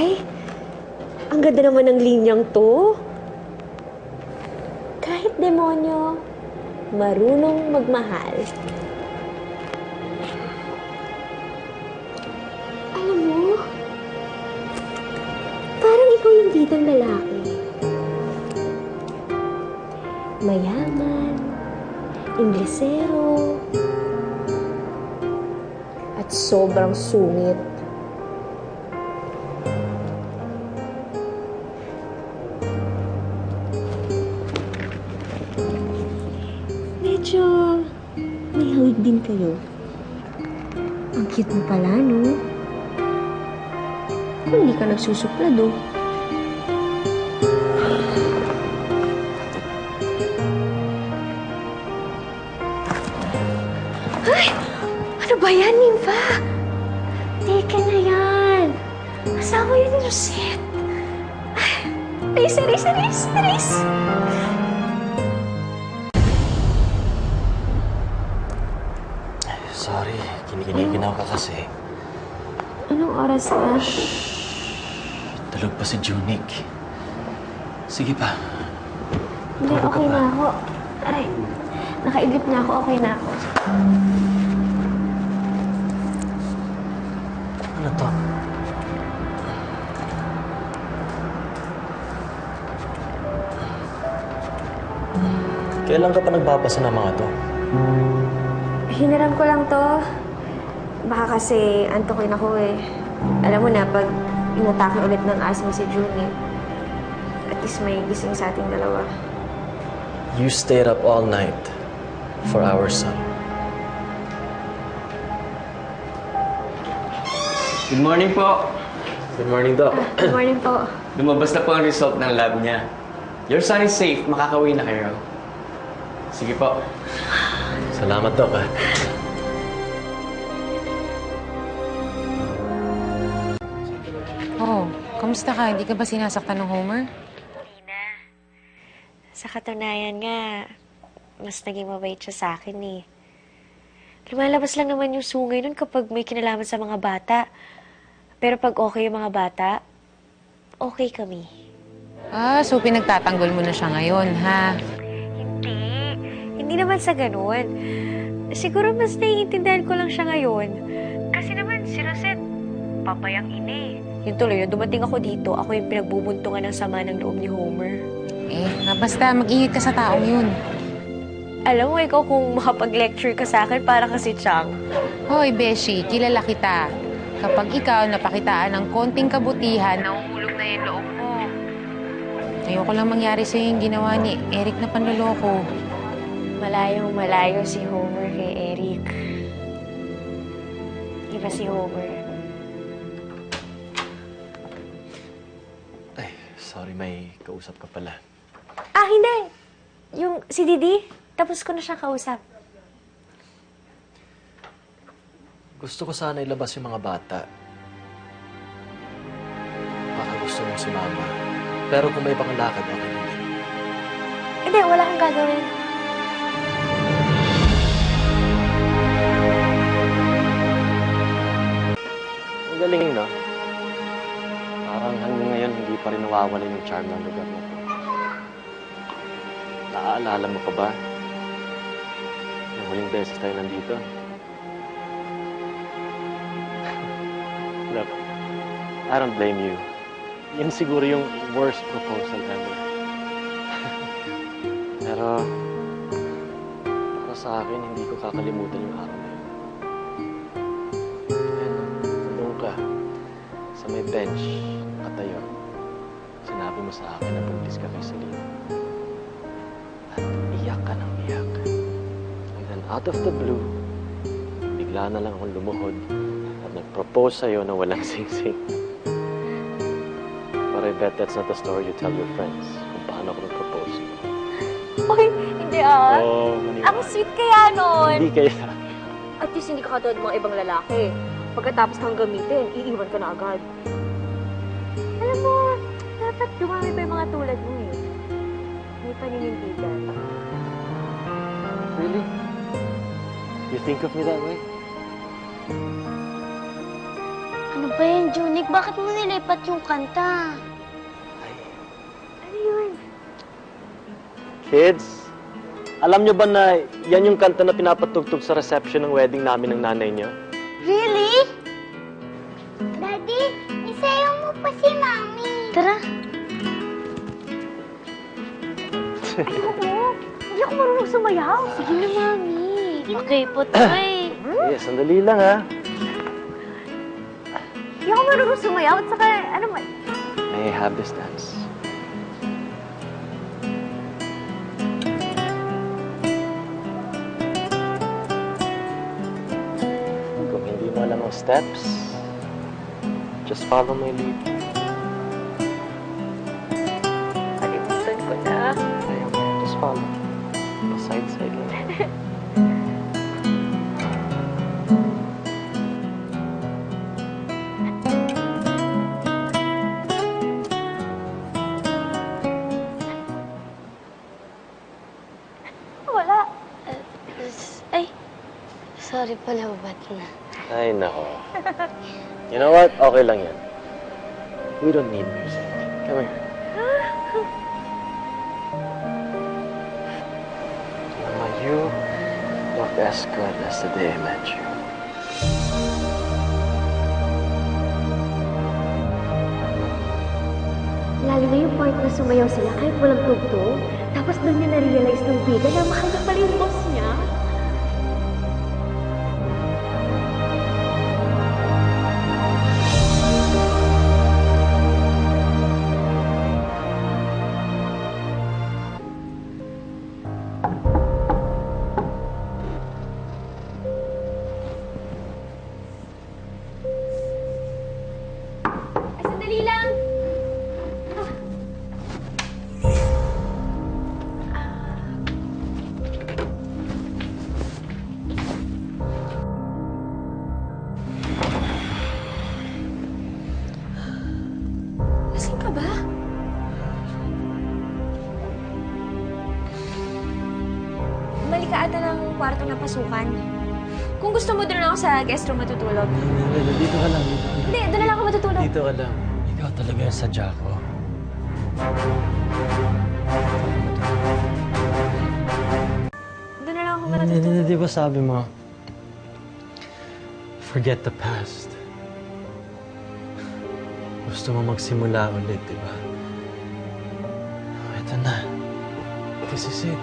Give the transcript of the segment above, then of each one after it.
Ay, ang ganda naman ng linyang to. Kahit demonyo, marunong magmahal. Alam mo, parang ikaw yung ditang lalaki. Mayaman, Inglesero, at sobrang sungit. Medyo may hawig din kayo. Ang cute mo pala, no? Kung hindi ka nagsusuplado. Ay! Ano ba yan, Nympha? Teka na yan. Asawa yun ni Rosette. Alis, alis, alis, alis! Sorry, kinikiniginaw ka kasi. Anong oras na? Tulog pa si Junik. Sige pa. Hindi, Tulog ka okay pa. na ako. Aray, nakaidlip na ako, okay na ako. Ano to? Kailan ka pa nagbabasa ng mga to? Hiniram ko lang to. Baka kasi antokin ako eh. Alam mo na, pag inatake ulit ng asthma si Junie, at least may gising sa ating dalawa. You stayed up all night for our son. Good morning po. Good morning, Doc. Good morning po. Lumabas na po ang result ng lab niya. Your son is safe. Makakauwi na kayo. Sige po. Salamat, Doc. Oh, kamusta ka? Hindi ka ba sinasaktan ng Homer? Hindi na. Sa katunayan nga, mas naging mabait siya sa akin eh. Lumalabas lang naman yung sungay nun kapag may kinalaman sa mga bata. Pero pag okay yung mga bata, okay kami. Ah, so pinagtatanggol mo na siya ngayon, ha? Hindi. Hindi naman sa ganun. Siguro mas naiintindihan ko lang siya ngayon. Kasi naman si Rosette, papayang ina eh. Yun tuloy, nung dumating ako dito, ako yung pinagbubuntungan ng sama ng loob ni Homer. Basta mag-ingat ka sa taong yun. Alam mo, ikaw kung makapag-lecture ka sa akin, para kasi Chang. Hoy, Beshi, kilala kita. Kapag ikaw napakitaan ng konting kabutihan, nahuhulog na yung loob mo. Ayoko lang mangyari sa'yo yung ginawa ni Eric na panloloko. Malayong malayo si Homer kay Eric. Iba si Homer. Ay, sorry, may kausap ka pala. Ah, hindi! Yung si Didi, tapos ko na siya kausap. Gusto ko sana ilabas yung mga bata. Baka gusto mong si Mama. Pero kung may ibang lakad, okay lang din. Hindi, wala akong gagawin. Ang galing, no? Parang hanggang ngayon, hindi pa rin nawawala yung charm ng lugar na to. Naaalala mo pa ba? Yung huling beses tayo nandito. Look, I don't blame you. Yan siguro yung worst proposal ever. Pero, para sa akin, hindi ko kakalimutan yung araw na yun. Nandun ka, sa may bench, nakatayo. Sinabi mo sa akin na buntis ka kay Celine. At iyak ka ng iyak. And then out of the blue, bigla na lang akong lumuhod at nag-propose sa'yo na walang sing-sing. But I bet that's not the story you tell your friends kung paano ako nag-propose. Uy, hindi ah. Oh, Ang sweet kaya nun. Hindi kaya. At least hindi ka katulad mga ibang lalaki. Pagkatapos kang gamitin, iiwan ka na agad. Alam mo, dapat dumami pa yung mga tulad mo eh. May paninindigan. Really? You think of me that way? Ano ba yan, Junik? Bakit mo nilipat yung kanta? Ano yun? Kids, alam nyo ba na yan yung kanta na pinapatugtog sa reception ng wedding namin ng nanay nyo? Really? Daddy, isayaw mo pa si Mami. Tara. Ayoko. Hindi ako marunong sumayaw. Sige na, Mami. Okay po to eh. Sige, sandali lang ha. Hindi ako marunong sumayaw. At saka, ano man. May I have this dance? Kung hindi mo alam ang steps, just follow my lead. Kalimutan ko na. Ayun, just follow. Pa-side-side lang. Wala. Ay. Sorry pala, ba't na? Ay, nako. You know what? Okay lang yan. We don't need music. Come here. Mama, you look as good as the day I met you. Lalo na yung part na sumayaw sila kahit walang tugtog. Tapos doon niya na-realize ng bida na mahal na pala yung boss niya. Ay, sandali lang! Lasing ka ba? Balik ka ata ng kwarto ng pasukan. Kung gusto mo, doon ako sa guest room matutulog. Dito ka lang, dito ka lang. Hindi, doon na lang ako matutulog. Dito ka lang. Ikaw talaga yung sadya ko. Doon na lang ako matutulog. Di ba sabi mo, forget the past. Gusto mo magsimula ulit, di ba? Ito na. This is it.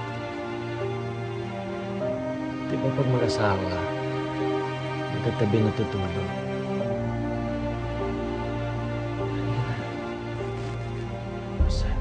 Di ba pag mag-asawa, magkatabi natutulog? Halika na. Set.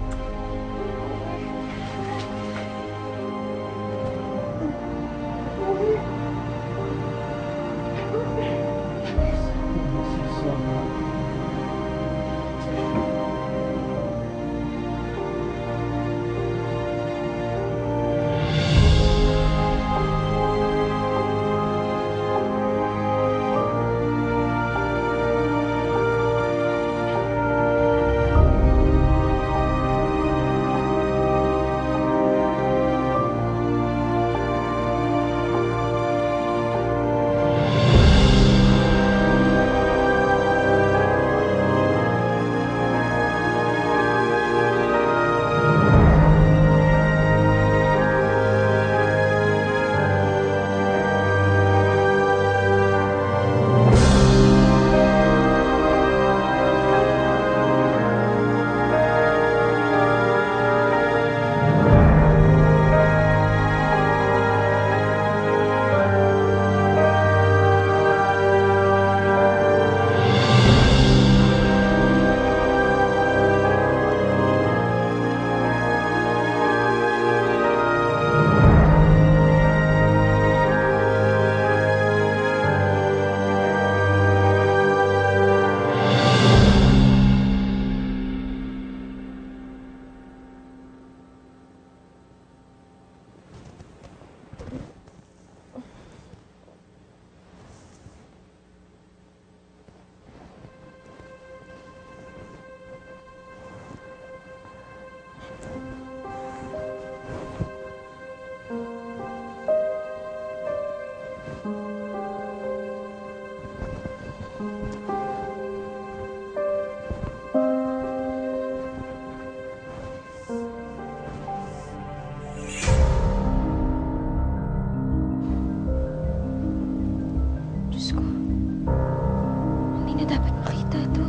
na dapat makita to.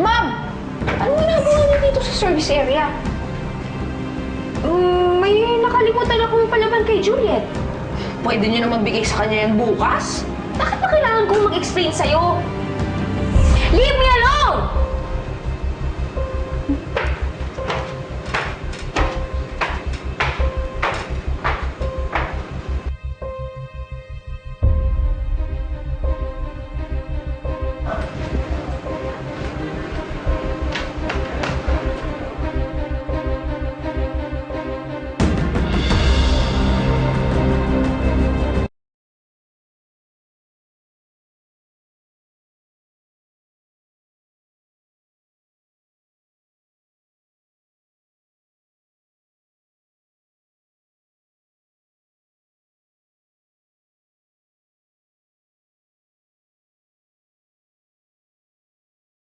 Ma'am! Anong ginagawa niyo dito sa service area? May nakalimutan akong palaban kay Juliet. Pwede niyo naman bigay sa kanya yan bukas? Bakit ba kailangan kong mag-explain sa'yo? Leave me alone!